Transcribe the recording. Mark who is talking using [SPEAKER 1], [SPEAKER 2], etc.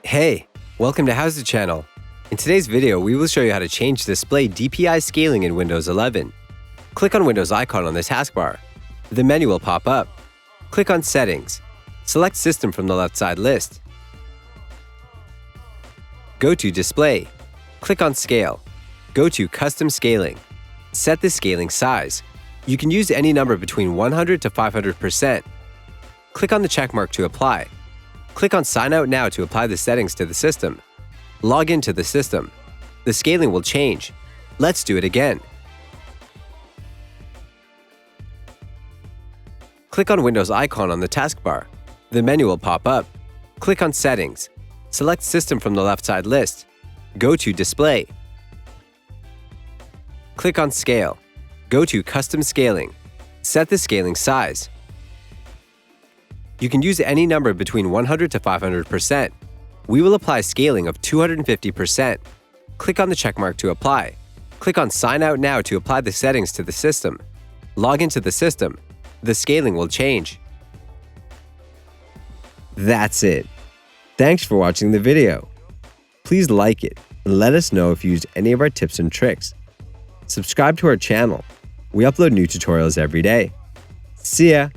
[SPEAKER 1] Hey, welcome to HOWZA channel. In today's video, we will show you how to change display DPI scaling in Windows 11. Click on Windows icon on the taskbar. The menu will pop up. Click on Settings. Select System from the left side list. Go to Display. Click on Scale. Go to Custom Scaling. Set the scaling size. You can use any number between 100 to 500%. Click on the checkmark to apply. Click on Sign Out Now to apply the settings to the system. Log into the system. The scaling will change. Let's do it again. Click on Windows icon on the taskbar. The menu will pop up. Click on Settings. Select System from the left side list. Go to Display. Click on Scale. Go to Custom Scaling. Set the scaling size. You can use any number between 100 to 500%. We will apply scaling of 250%. Click on the checkmark to apply. Click on Sign Out Now to apply the settings to the system. Log into the system. The scaling will change. That's it. Thanks for watching the video. Please like it and let us know if you used any of our tips and tricks. Subscribe to our channel. We upload new tutorials every day. See ya!